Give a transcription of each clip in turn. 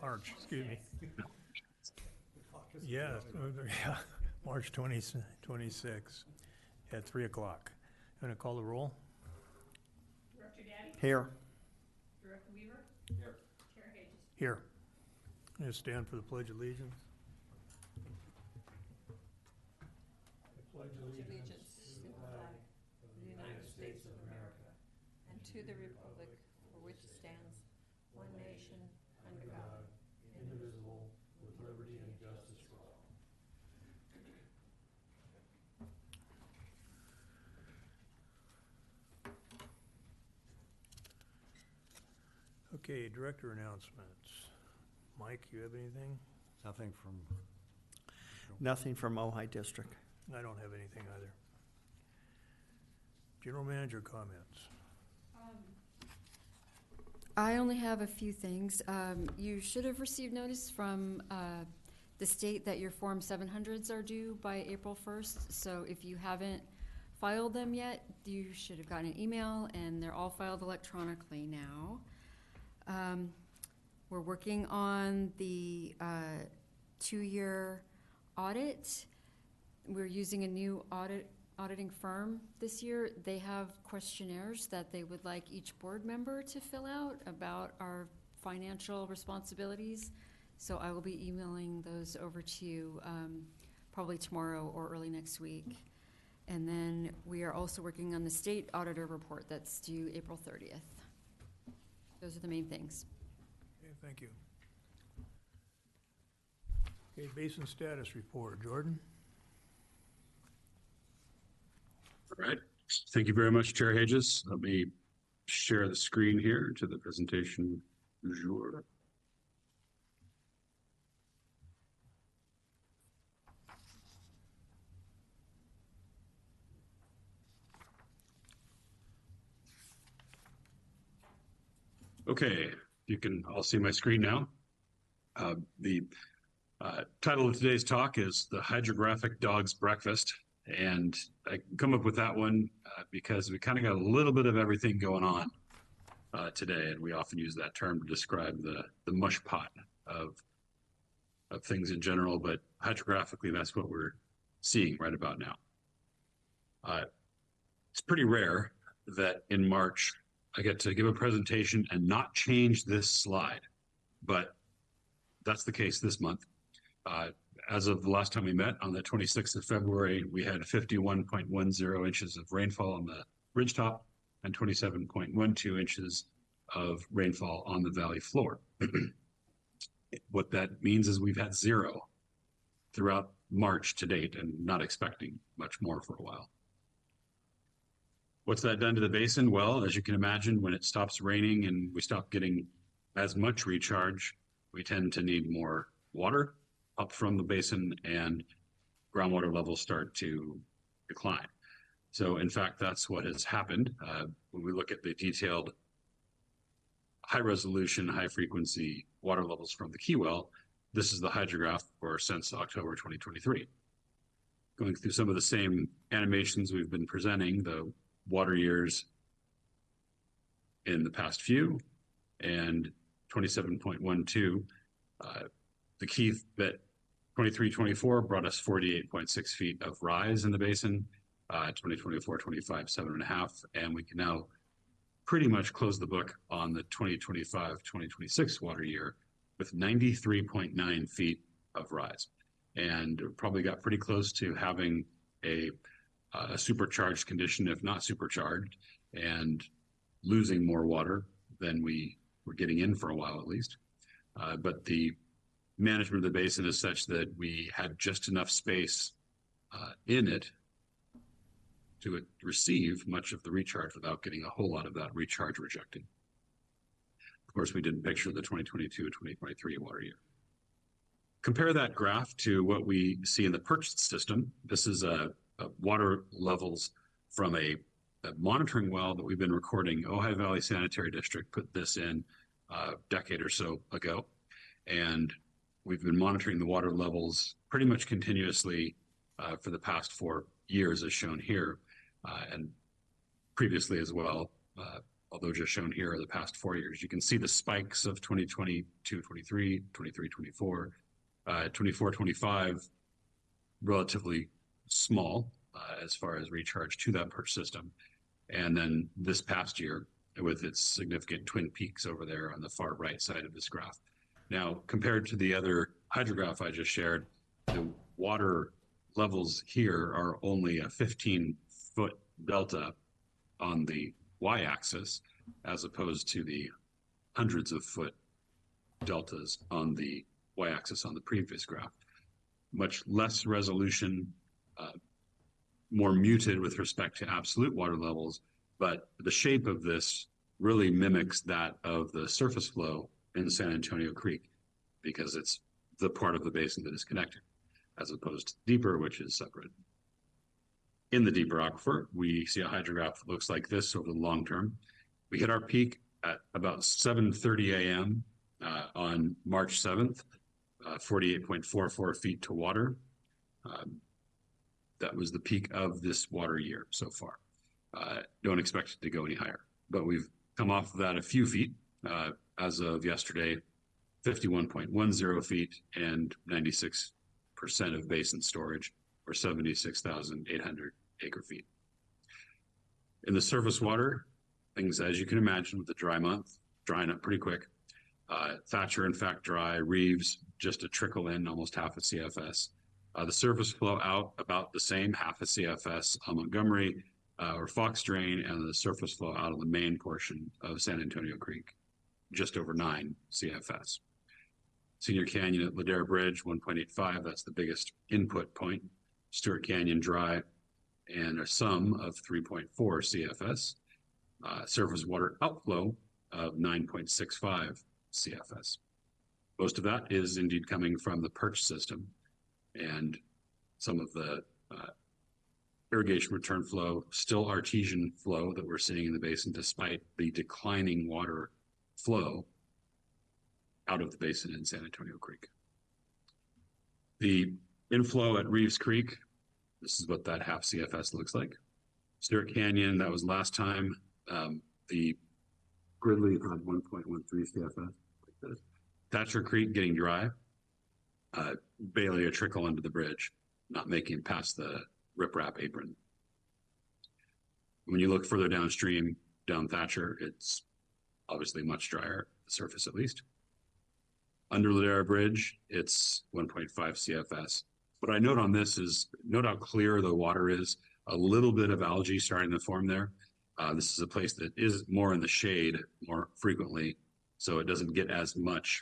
March, excuse me. Yeah, March 26 at 3 o'clock. Going to call the roll? Director Daddy? Here. Director Weaver? Here. Chair Hages? Here. Going to stand for the Pledge of Allegiance. Allegiance to the flag of the United States of America and to the republic for which it stands, one nation, under God, indivisible, with liberty and justice for all. Okay, director announcements. Mike, you have anything? Nothing from. Nothing from Ojai District. I don't have anything either. General manager comments. I only have a few things. You should have received notice from the state that your Form 700s are due by April 1st. So if you haven't filed them yet, you should have gotten an email, and they're all filed electronically now. We're working on the 2-year audit. We're using a new auditing firm this year. They have questionnaires that they would like each board member to fill out about our financial responsibilities. So I will be emailing those over to you probably tomorrow or early next week. And then we are also working on the state auditor report that's due April 30th. Those are the main things. Okay, thank you. Okay, basin status report. Jordan? All right. Thank you very much, Chair Hages. Let me share the screen here to the presentation du jour. Okay, you can all see my screen now. The title of today's talk is The Hydrographic Dog's Breakfast. And I come up with that one because we kind of got a little bit of everything going on today. And we often use that term to describe the mush pot of things in general. But hydrographically, that's what we're seeing right about now. It's pretty rare that in March, I get to give a presentation and not change this slide, but that's the case this month. As of the last time we met on the 26th of February, we had 51.10 inches of rainfall on the ridgetop and 27.12 inches of rainfall on the valley floor. What that means is we've had 0 throughout March to date and not expecting much more for a while. What's that done to the basin? Well, as you can imagine, when it stops raining and we stop getting as much recharge, we tend to need more water up from the basin, and groundwater levels start to decline. So in fact, that's what has happened. When we look at the detailed high resolution, high frequency water levels from the Key Well, this is the hydrograph for since October 2023. Going through some of the same animations we've been presenting, the water years in the past few, and 27.12, the key that 23-24 brought us 48.6 feet of rise in the basin, 2024-25, 7.5, and we can now pretty much close the book on the 2025-2026 water year with 93.9 feet of rise. And probably got pretty close to having a supercharged condition, if not supercharged, and losing more water than we were getting in for a while at least. But the management of the basin is such that we had just enough space in it to receive much of the recharge without getting a whole lot of that recharge rejected. Of course, we didn't picture the 2022-2023 water year. Compare that graph to what we see in the purchased system. This is water levels from a monitoring well that we've been recording. Ojai Valley Sanitary District put this in a decade or so ago. And we've been monitoring the water levels pretty much continuously for the past 4 years, as shown here, and previously as well, although just shown here are the past 4 years. You can see the spikes of 2022, 23, 23, 24, 24, 25, relatively small as far as recharge to that perch system. And then this past year, with its significant twin peaks over there on the far right side of this graph. Now, compared to the other hydrograph I just shared, the water levels here are only a 15-foot delta on the y-axis, as opposed to the hundreds of foot deltas on the y-axis on the previous graph. Much less resolution, more muted with respect to absolute water levels, but the shape of this really mimics that of the surface flow in San Antonio Creek, because it's the part of the basin that is connected, as opposed to deeper, which is separate. In the deeper aquifer, we see a hydrograph that looks like this over the long term. We hit our peak at about 7:30 a.m. On March 7th, 48.44 feet to water. That was the peak of this water year so far. Don't expect it to go any higher, but we've come off of that a few feet. As of yesterday, 51.10 feet and 96% of basin storage, or 76,800 acre feet. In the surface water, things, as you can imagine, with the dry month, drying up pretty quick. Thatcher, in fact, dry. Reeves, just a trickle in, almost half a CFS. The surface flow out about the same, half a CFS on Montgomery or Fox Drain, and the surface flow out of the main portion of San Antonio Creek, just over 9 CFS. Senior Canyon at Ladera Bridge, 1.85, that's the biggest input point. Stewart Canyon dry, and a sum of 3.4 CFS. Surface water outflow of 9.65 CFS. Most of that is indeed coming from the perch system, and some of the irrigation return flow, still artesian flow that we're seeing in the basin despite the declining water flow out of the basin in San Antonio Creek. The inflow at Reeves Creek, this is what that half CFS looks like. Stewart Canyon, that was last time. The Gridley had 1.13 CFS, like this. Thatcher Creek getting dry. Barely a trickle under the bridge, not making it past the riprap apron. When you look further downstream, down Thatcher, it's obviously much drier, the surface at least. Under Ladera Bridge, it's 1.5 CFS. What I note on this is, note how clear the water is, a little bit of algae starting to form there. This is a place that is more in the shade more frequently, so it doesn't get as much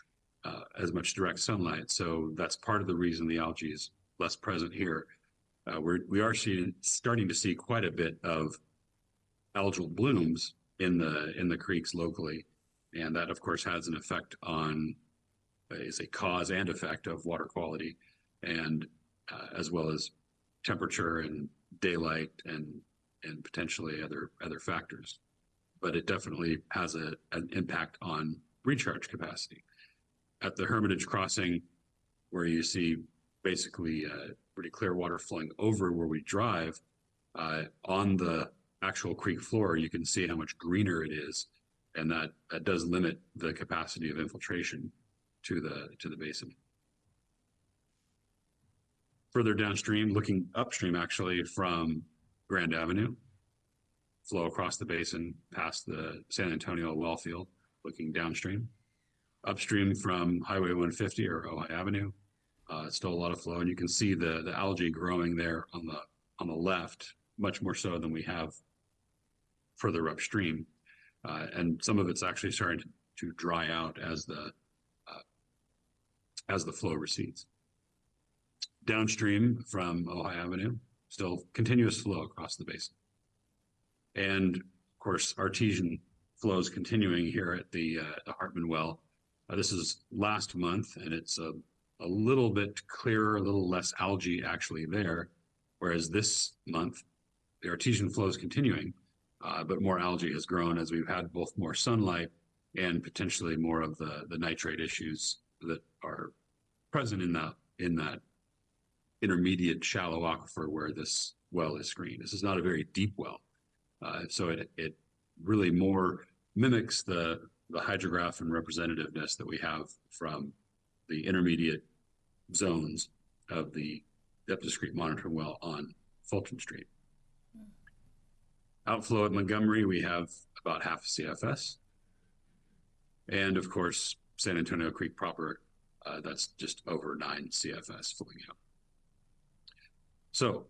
direct sunlight. So that's part of the reason the algae is less present here. We are starting to see quite a bit of algal blooms in the creeks locally, and that of course has an effect on, is a cause and effect of water quality, and as well as temperature and daylight and potentially other factors. But it definitely has an impact on recharge capacity. At the Hermitage Crossing, where you see basically pretty clear water flowing over where we drive, on the actual creek floor, you can see how much greener it is, and that does limit the capacity of infiltration to the basin. Further downstream, looking upstream actually from Grand Avenue, flow across the basin past the San Antonio well field, looking downstream. Upstream from Highway 150 or Ojai Avenue, still a lot of flow, and you can see the algae growing there on the left, much more so than we have further upstream, and some of it's actually starting to dry out as the flow recedes. Downstream from Ojai Avenue, still continuous flow across the basin, and of course artesian flows continuing here at the Hartman well. This is last month, and it's a little bit clearer, a little less algae actually there, whereas this month the artesian flow is continuing, but more algae has grown as we've had both more sunlight and potentially more of the nitrate issues that are present in that intermediate shallow aquifer where this well is screened. This is not a very deep well, so it really more mimics the hydrograph and representativeness that we have from the intermediate zones of the depth discrete monitoring well on Fulton Street. Outflow at Montgomery, we have about half a CFS. And of course, San Antonio Creek proper, that's just over 9 CFS flowing out. So,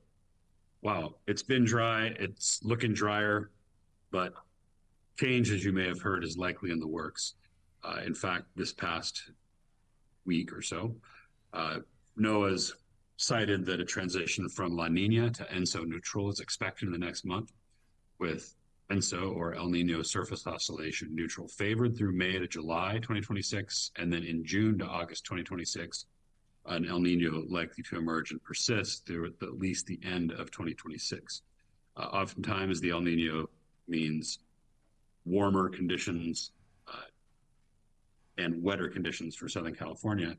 wow, it's been dry, it's looking drier, but change, as you may have heard, is likely in the works. In fact, this past week or so, NOAA's cited that a transition from La Nina to ENSO neutral is expected in the next month, with ENSO or El Nino surface oscillation neutral favored through May to July 2026, and then in June to August 2026, an El Nino likely to emerge and persist through at least the end of 2026. Oftentimes, the El Nino means warmer conditions and wetter conditions for Southern California.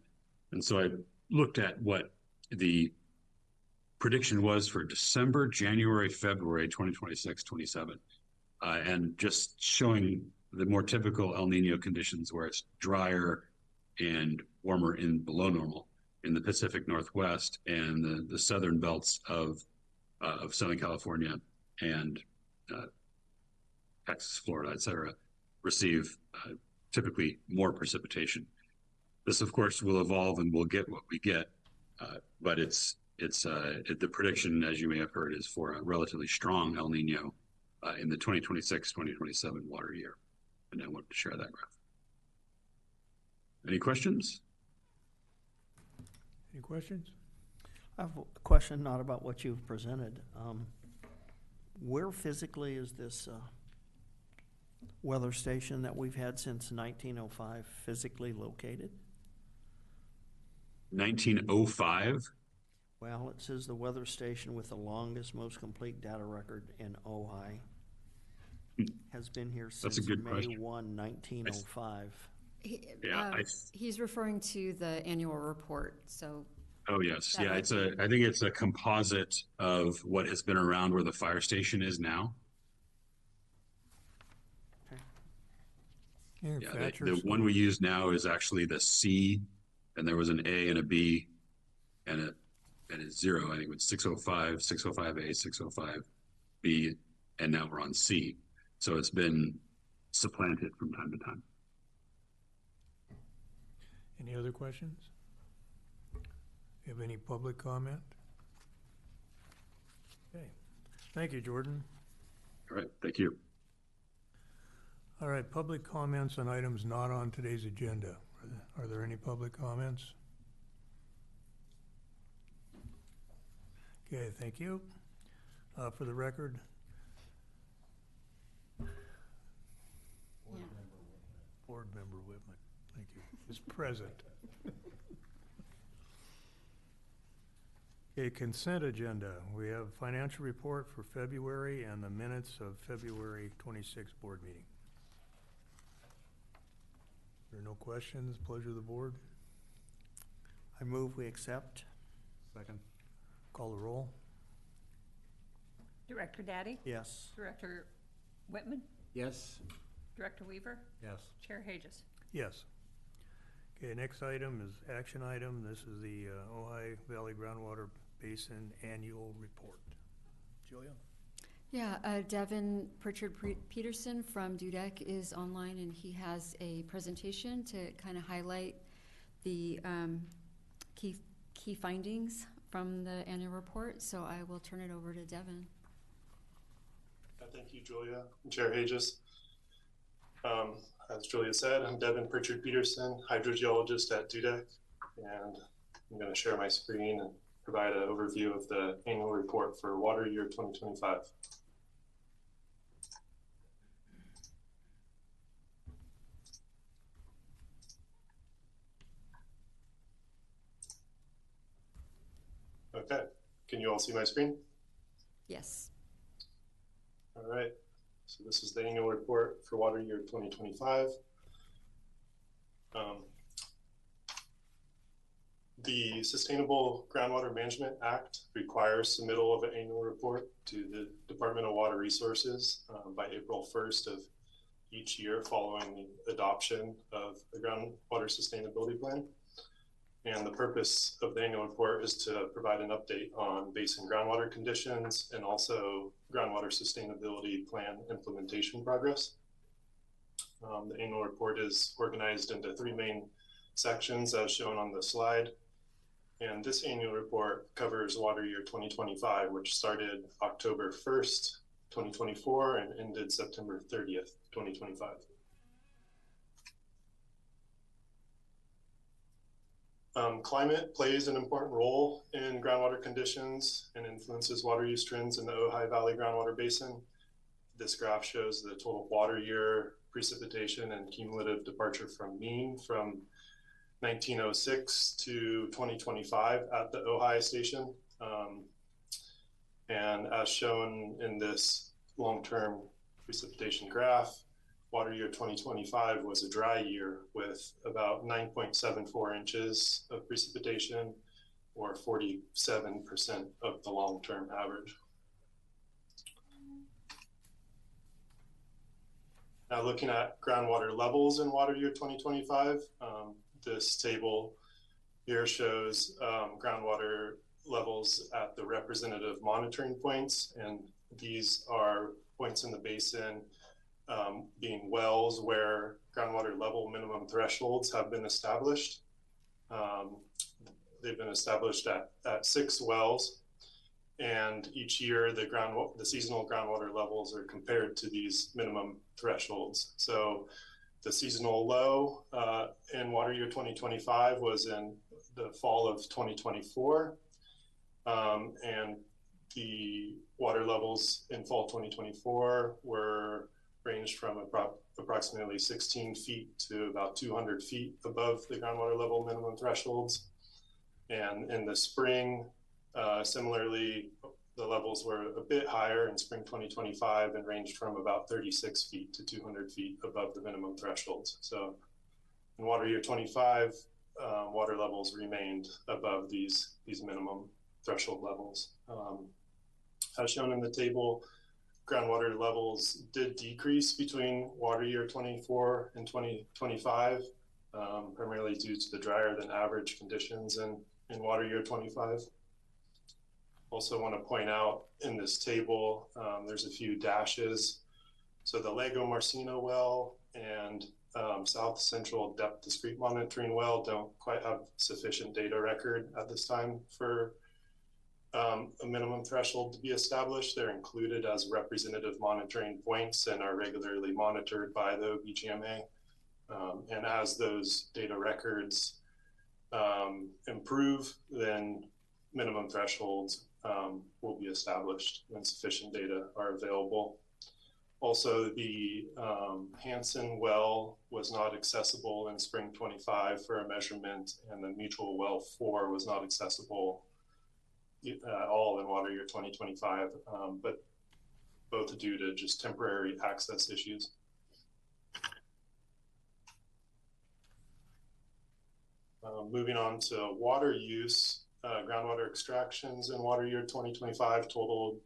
And so I looked at what the prediction was for December, January, February 2026, 27, and just showing the more typical El Nino conditions where it's drier and warmer in below normal in the Pacific Northwest and the southern belts of Southern California and Texas, Florida, et cetera, receive typically more precipitation. This, of course, will evolve and we'll get what we get, but the prediction, as you may have heard, is for a relatively strong El Nino in the 2026-2027 water year. And I wanted to share that graph. Any questions? Any questions? I have a question not about what you've presented. Where physically is this weather station that we've had since 1905 physically located? 1905? Well, it says the weather station with the longest, most complete data record in Ojai has been here That's since a good May question. 1, 1905. He's referring to the annual report, so. Oh, yes. That Yeah, might I think it's a composite of what has been around where the fire station is now. Yeah, the one we use now is actually the C, and there was an A and a B and a 0. I think it was 605, 605A, 605B, and now we're on C. So it's been supplanted from time to time. Any other questions? You have any public comment? Okay. Thank you, Jordan. All right, thank you. All right, public comments on items not on today's agenda. Are there any public comments? Okay, thank you. For the record, Board Member Whitman, thank you, is present. Okay, consent agenda. We have financial report for February and the minutes of February 26th board meeting. There are no questions, pleasure of the board. I move we accept. Second. Call the roll. Director Daddy? Yes. Director Whitman? Yes. Director Weaver? Yes. Chair Hages? Yes. Okay, next item is action item. This is the Ojai Valley Groundwater Basin Annual Report. Julia? Yeah, Devin Pritchard-Peterson from DUDEC is online, and he has a presentation to kind of highlight the key findings from the annual report. So I will turn it over to Devin. Thank you, Julia and Chair Hages. As Julia said, I'm Devin Pritchard-Peterson, hydrogeologist at DUDEC, and I'm going to share my screen and provide an overview of the annual report for water year 2025. Okay, can you all see my screen? Yes. All right, so this is the annual report for water year 2025. The Sustainable Groundwater Management Act requires submittal of an annual report to the Department of Water Resources by April 1st of each year following the adoption of the groundwater sustainability plan. And the purpose of the annual report is to provide an update on basin groundwater conditions and also groundwater sustainability plan implementation progress. The annual report is organized into 3 main sections as shown on the slide. And this annual report covers water year 2025, which started October 1st, 2024 and ended September 30th, 2025. Climate plays an important role in groundwater conditions and influences water use trends in the Ojai Valley groundwater basin. This graph shows the total water year precipitation and cumulative departure from mean from 1906 to 2025 at the Ojai station. And as shown in this long-term precipitation graph, water year 2025 was a dry year with about 9.74 inches of precipitation, or 47% of the long-term average. Now looking at groundwater levels in water year 2025, this table here shows groundwater levels at the representative monitoring points, and these are points in the basin being wells where groundwater level minimum thresholds have been established. They've been established at 6 wells, and each year the seasonal groundwater levels are compared to these minimum thresholds. So the seasonal low in water year 2025 was in the fall of 2024, and the water levels in fall 2024 were ranged from approximately 16 feet to about 200 feet above the groundwater level minimum thresholds. And in the spring, similarly, the levels were a bit higher in spring 2025 and ranged from about 36 feet to 200 feet above the minimum thresholds. So in water year 25, water levels remained above these minimum threshold levels. As shown in the table, groundwater levels did decrease between water year 24 and 2025, primarily due to the drier than average conditions in water year 25. Also want to point out in this table, there's a few dashes. So the Lago Marcino well and South Central Depth Discrete Monitoring well don't quite have sufficient data record at this time for a minimum threshold to be established. They're included as representative monitoring points and are regularly monitored by the OBGMA. And as those data records improve, then minimum thresholds will be established when sufficient data are available. Also, the Hansen well was not accessible in spring 25 for a measurement, and the Mutual well 4 was not accessible at all in water year 2025, but both due to just temporary access issues. Moving on to water use, groundwater extractions in water year 2025 totaled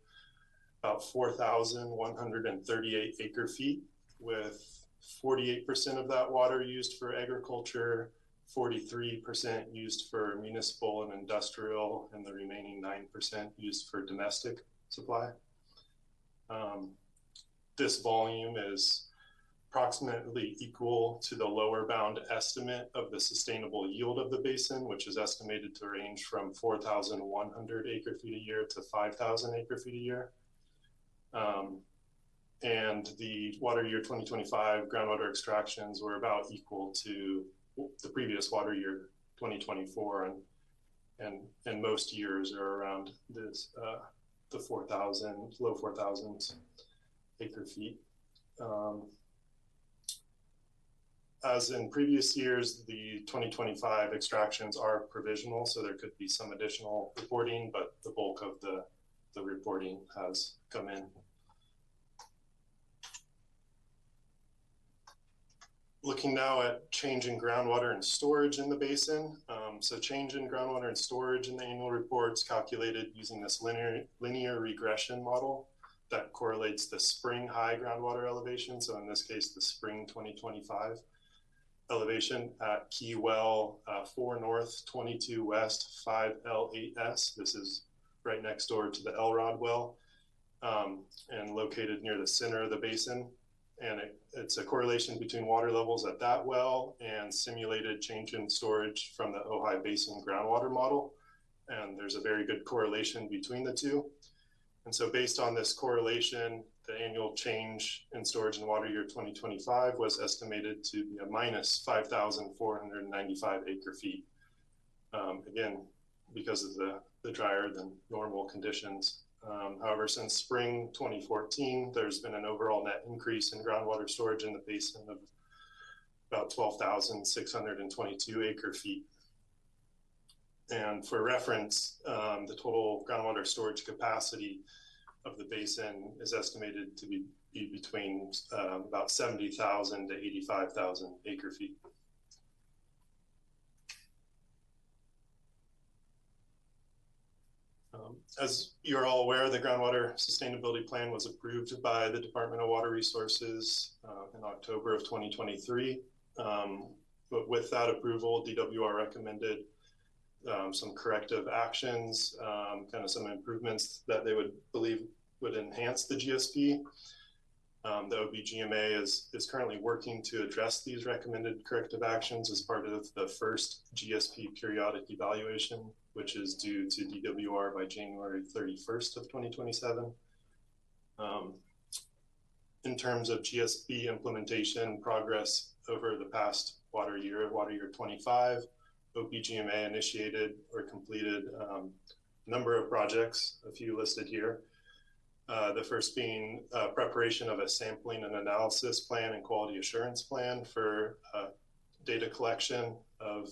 about 4,138 acre feet, with 48% of that water used for agriculture, 43% used for municipal and industrial, and the remaining 9% used for domestic supply. This volume is approximately equal to the lower bound estimate of the sustainable yield of the basin, which is estimated to range from 4,100 acre feet a year to 5,000 acre feet a year. And the water year 2025 groundwater extractions were about equal to the previous water year 2024, and most years are around this the 4,000, low 4,000s acre feet. As in previous years, the 2025 extractions are provisional, so there could be some additional reporting, but the bulk of the reporting has come in. Looking now at change in groundwater and storage in the basin. So change in groundwater and storage in the annual reports calculated using this linear regression model that correlates the spring high groundwater elevation. So in this case, the spring 2025 elevation at Key Well 4 North, 22 West, 5L8S. This is right next door to the Elrod well, and located near the center of the basin. And it's a correlation between water levels at that well and simulated change in storage from the Ojai Basin groundwater model. And there's a very good correlation between the two. And so based on this correlation, the annual change in storage in water year 2025 was estimated to be a minus 5,495 acre feet. Again, because of the drier than normal conditions. However, since spring 2014, there's been an overall net increase in groundwater storage in the basin of about 12,622 acre feet. And for reference, the total groundwater storage capacity of the basin is estimated to be between about 70,000 to 85,000 acre feet. As you're all aware, the groundwater sustainability plan was approved by the Department of Water Resources in October of 2023. But with that approval, DWR recommended some corrective actions, kind of some improvements that they would believe would enhance the GSP. The OBGMA is currently working to address these recommended corrective actions as part of the first GSP periodic evaluation, which is due to DWR by January 31st of 2027. In terms of GSP implementation progress over the past water year 25, OBGMA initiated or completed a number of projects, a few listed here. The first being preparation of a sampling and analysis plan and quality assurance plan for data collection of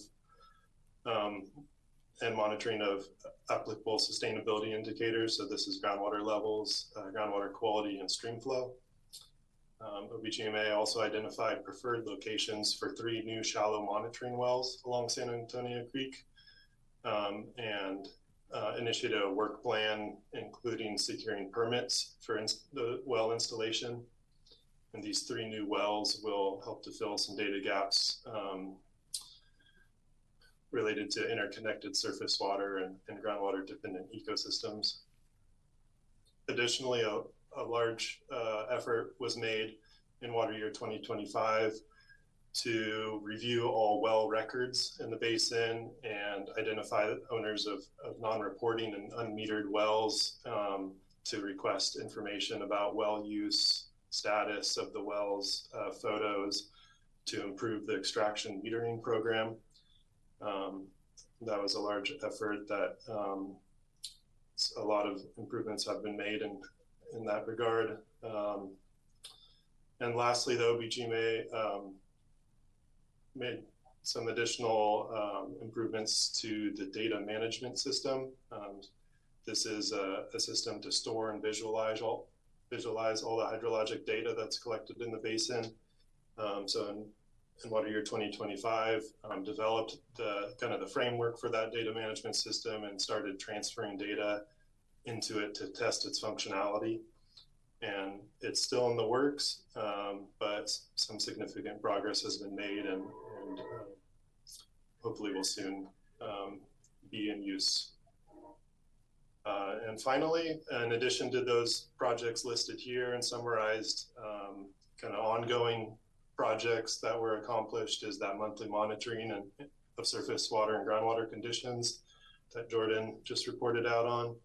and monitoring of applicable sustainability indicators. So this is groundwater levels, groundwater quality, and stream flow. OBGMA also identified preferred locations for 3 new shallow monitoring wells along San Antonio Creek, and initiated a work plan including securing permits for the well installation. And these 3 new wells will help to fill some data gaps related to interconnected surface water and groundwater dependent ecosystems. Additionally, a large effort was made in water year 2025 to review all well records in the basin and identify owners of non-reporting and unmetered wells to request information about well use, status of the wells, photos, to improve the extraction metering program. That was a large effort that a lot of improvements have been made in that regard. And lastly, the OBGMA made some additional improvements to the data management system. This is a system to store and visualize all the hydrologic data that's collected in the basin. So in water year 2025, developed the framework for that data management system and started transferring data into it to test its functionality. And it's still in the works, but some significant progress has been made, and hopefully will soon be in use. And finally, in addition to those projects listed here and summarized, kind of ongoing projects that were accomplished is that monthly monitoring of surface water and groundwater conditions that Jordan just reported out on,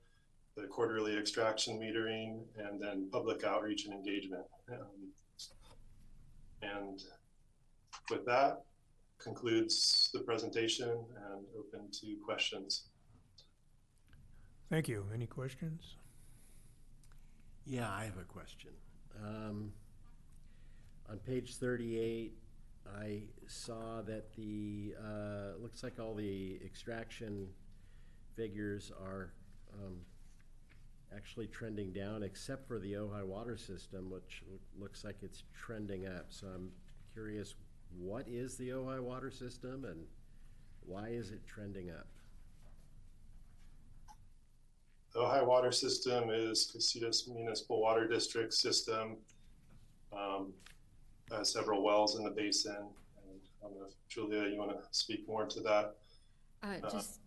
the quarterly extraction metering, and then public outreach and engagement. And with that, concludes the presentation and open to questions. Thank you. Any questions? Yeah, I have a question. On page 38, I saw that the looks like all the extraction figures are actually trending down, except for the Ojai water system, which looks like it's trending up. So I'm curious, what is the Ojai water system and why is it trending up? The Ojai Water System is Casitas Municipal Water District system. Has several wells in the basin. And I don't know if Julia, you want to speak more to that? Just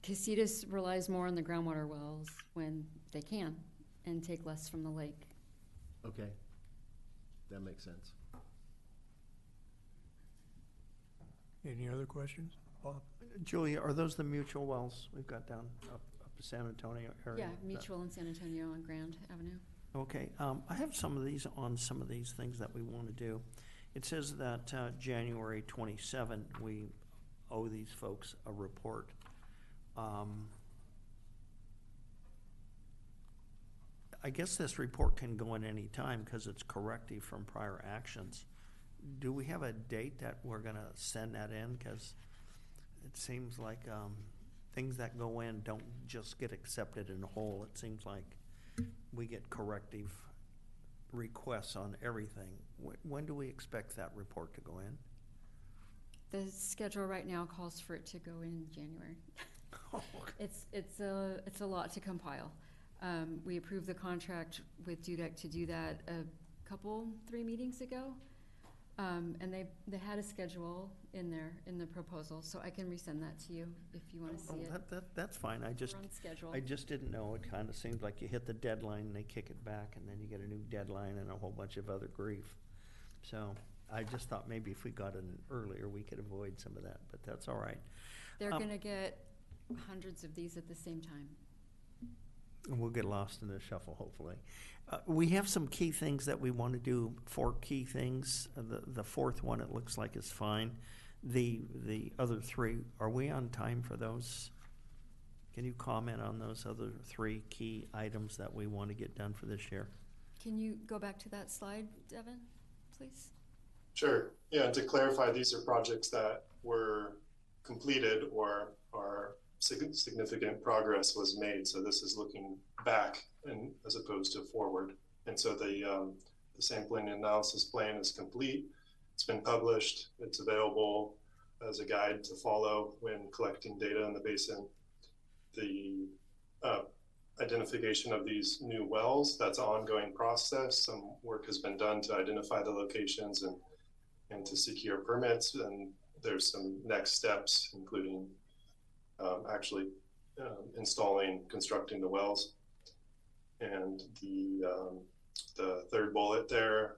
Casitas relies more on the groundwater wells when they can and take less from the lake. Okay, that makes sense. Any other questions? Bob? Julia, are those the mutual wells we've got down up in San Antonio area? Yeah, Mutual in San Antonio on Grand Avenue. Okay, I have some of these things that we want to do. It says that January 27, we owe these folks a report. I guess this report can go in any time because it's corrective from prior actions. Do we have a date that we're going to send that in? Because it seems like things that go in don't just get accepted in whole. It seems like we get corrective requests on everything. When do we expect that report to go in? The schedule right now calls for it to go in January. It's a lot to compile. We approved the contract with Dudek to do that three meetings ago. And they had a schedule in there in the proposal, so I can resend that to you if you want to see it. That's fine. We're on schedule. I just didn't know. It kind of seems like you hit the deadline and they kick it back, and then you get a new deadline and a whole bunch of other grief. So I just thought maybe if we got it earlier, we could avoid some of that, but that's all right. They're going to get hundreds of these at the same time. We'll get lost in the shuffle, hopefully. We have some key things that we want to do, 4 key things. The fourth one, it looks like, is fine. The other 3, are we on time for those? Can you comment on those other 3 key items that we want to get done for this year? Can you go back to that slide, Devin, please? Sure. Yeah, to clarify, these are projects that were completed or are significant progress was made. So this is looking back and as opposed to forward. And so the sampling analysis plan is complete. It's been published. It's available as a guide to follow when collecting data in the basin. The identification of these new wells, that's an ongoing process. Some work has been done to identify the locations and to secure permits. And there's some next steps, including actually constructing the wells. And the third bullet there,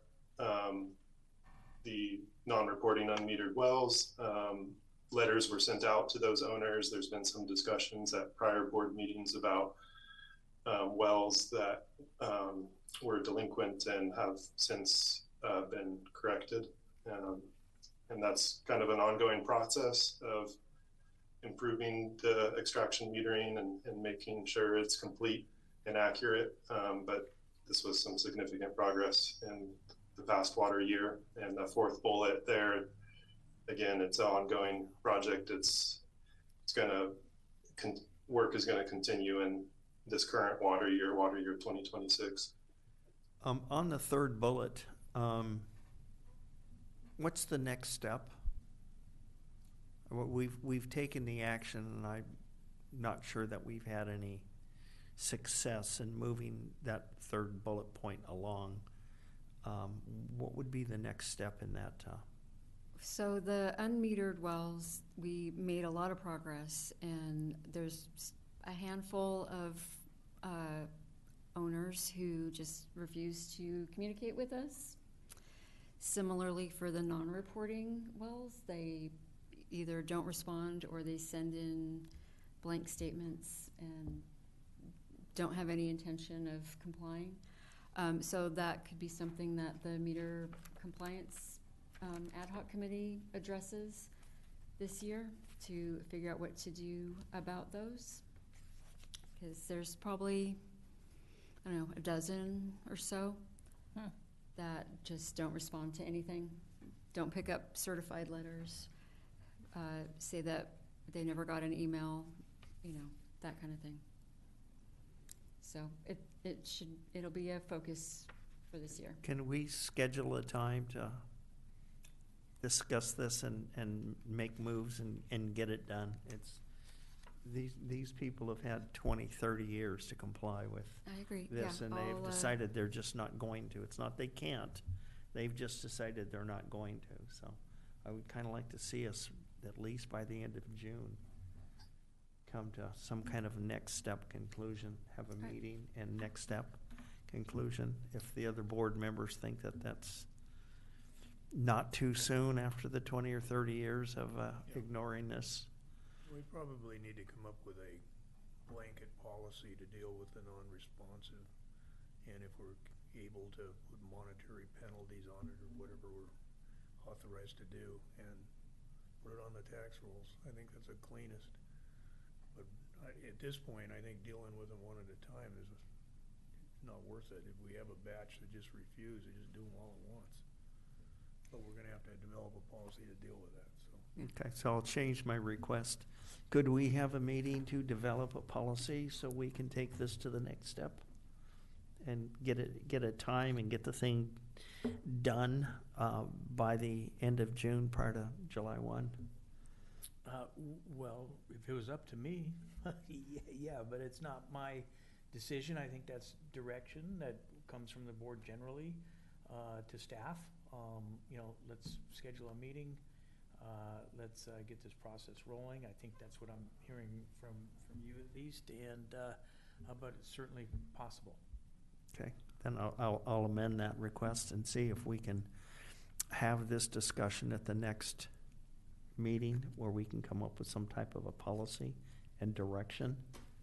the non-reporting unmetered wells, letters were sent out to those owners. There's been some discussions at prior board meetings about wells that were delinquent and have since been corrected. And that's kind of an ongoing process of improving the extraction metering and making sure it's complete and accurate. But this was some significant progress in the past water year. And the fourth bullet there, again, it's an ongoing project. Work is gonna continue in this current water year 2026. On the third bullet, what's the next step? We've taken the action, and I'm not sure that we've had any success in moving that third bullet point along. What would be the next step in that? So the unmetered wells, we made a lot of progress, and there's a handful of owners who just refuse to communicate with us. Similarly, for the non-reporting wells, they either don't respond or they send in blank statements and don't have any intention of complying. So that could be something that the meter compliance ad hoc committee addresses this year to figure out what to do about those. Because there's probably, I don't know, a dozen or so that just don't respond to anything, don't pick up certified letters, say that they never got an email, that kind of thing. So it'll be a focus for this year. Can we schedule a time to discuss this and make moves and get it done? these people have had 20, 30 years to comply with I agree, this, yeah. and they've I'll, decided they're just not going to. It's not they can't, they've just decided they're not going to. So I would kind of like to see us, at least by the end of June, come to some kind of next step conclusion, have a Right. meeting and next step conclusion. If the other board members think that that's not too soon after the 20 or 30 years of ignoring this. We probably need to come up with a blanket policy to deal with the non-responsive. And if we're able to put monetary penalties on it or whatever we're authorized to do and put it on the tax rolls, I think that's the cleanest. But at this point, I think dealing with them one at a time is not worth it. If we have a batch that just refuse, they just do them all at once. But we're gonna have to develop a policy to deal with that, so. Okay, so I'll change my request. Could we have a meeting to develop a policy so we can take this to the next step? And get a time and get the thing done by the end of June prior to July 1? Well, if it was up to me, yeah, but it's not my decision. I think that's direction that comes from the board generally to staff. Let's schedule a meeting. Let's get this process rolling. I think that's what I'm hearing from you at least, and but it's certainly possible. Okay, then I'll amend that request and see if we can have this discussion at the next meeting where we can come up with some type of a policy and direction.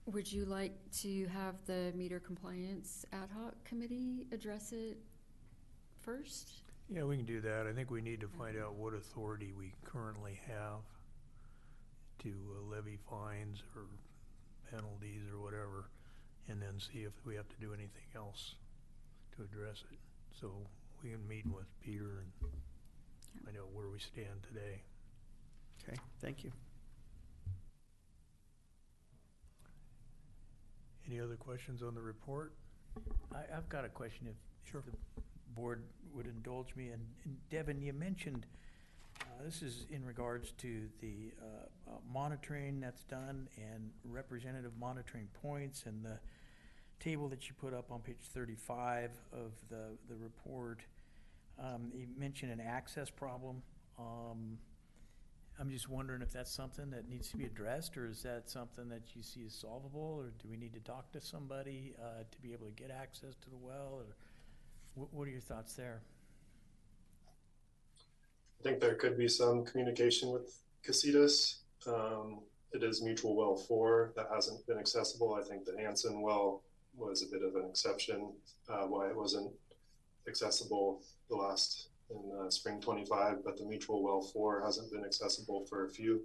would you like to have the meter compliance ad hoc committee address it first? Yeah, we can do that. I think we need to find out what authority we currently have to levy fines or penalties or whatever, and then see if we have to do anything else to address it. So we can meet with Peter and find out where we stand today. Okay, thank you. Any other questions on the report? I've got a question if Sure. the board would indulge me. And Devin, you mentioned, this is in regards to the monitoring that's done and representative monitoring points and the table that you put up on page 35 of the report. You mentioned an access problem. I'm just wondering if that's something that needs to be addressed, or is that something that you see as solvable, or do we need to talk to somebody to be able to get access to the well, or what are your thoughts there? I think there could be some communication with Casitas. It is mutual well 4 that hasn't been accessible. I think the Hanson well was a bit of an exception why it wasn't accessible the last in spring 25, but the mutual well 4 hasn't been accessible for a few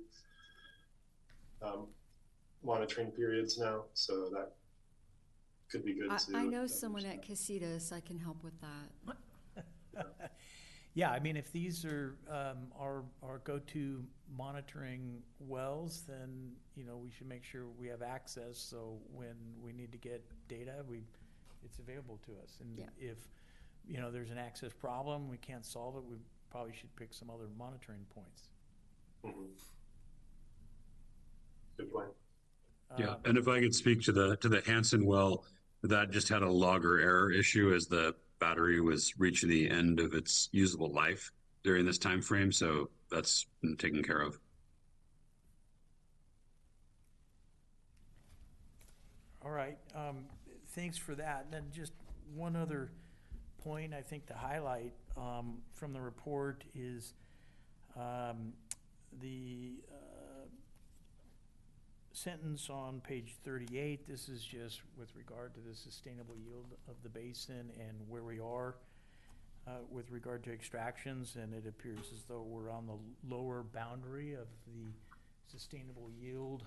monitoring periods now, so that could be good too. I know someone at Casitas, I can help with that. Yeah, I mean, if these are our go-to monitoring wells, then, we should make sure we have access, so when we need to get data, it's available to us. And Yeah. if, there's an access problem, we can't solve it, we probably should pick some other monitoring points. Mhm. Good point. Yeah, and if I could speak to the Hanson well, that just had a logger error issue as the battery was reaching the end of its usable life during this time frame, so that's been taken care of. All right, thanks for that. And then just one other point I think to highlight from the report is the sentence on page 38. This is just with regard to the sustainable yield of the basin and where we are with regard to extractions, and it appears as though we're on the lower boundary of the sustainable yield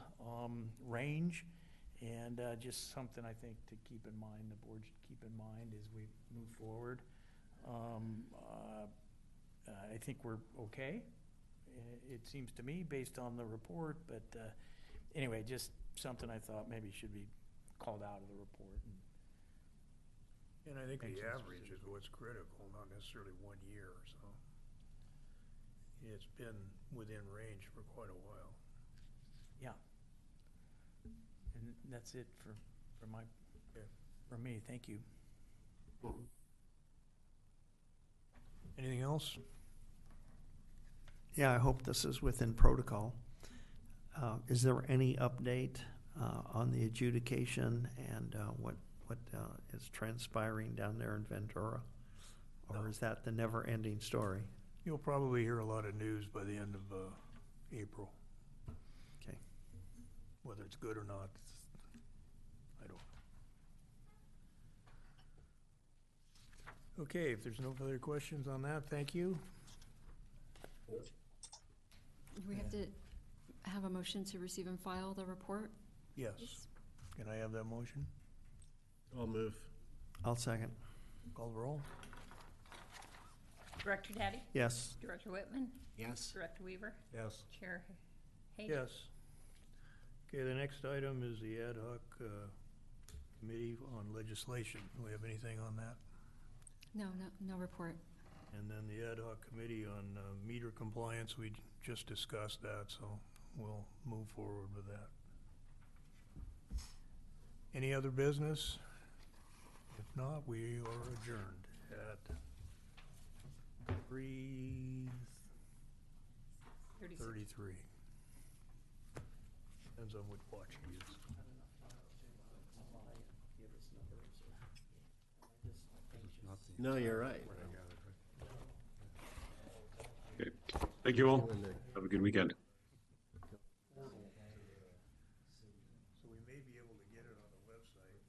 range. And just something I think to keep in mind, the board should keep in mind as we move forward. I think we're okay, it seems to me, based on the report, but anyway, just something I thought maybe should be called out of the report. And I think Makes the sense. average is what's critical, not necessarily 1 year, so. It's been within range for quite a while. Yeah. that's it for me, thank you. Anything else? Yeah, I hope this is within protocol. Is there any update on the adjudication and what is transpiring down there in Ventura? Or is that the never-ending story? You'll probably hear a lot of news by the end of April. Okay. Whether it's good or not, I don't know. Okay, if there's no further questions on that, thank you. We have to have a motion to receive and file the report? Yes. Can I have that motion? I'll move. I'll second. Call the roll? Director Daddy? Yes. Director Whitman? Yes. Director Weaver? Yes. Chair Hayden? Yes. Okay, the next item is the ad hoc committee on legislation. Do we have anything on that? No report. And then the ad hoc committee on meter compliance, we just discussed that, so we'll move forward with that. Any other business? If not, we are adjourned at 3:33. Depends on which watch you use. No, you're right. Okay. Thank you all. When the- Have a good weekend. So we may be able to get it on the website.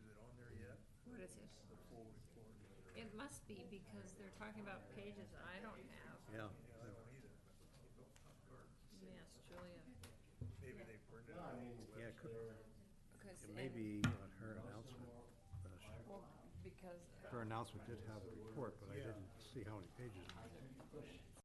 Is it on there yet? What is it? The full report? It must be because they're talking about pages I don't have. Yeah. I don't either. Yes, Julia. Maybe they printed it on the Yeah, it could, Because, it may be on her announcement. well, because Her announcement did have a report, but I didn't see how many pages.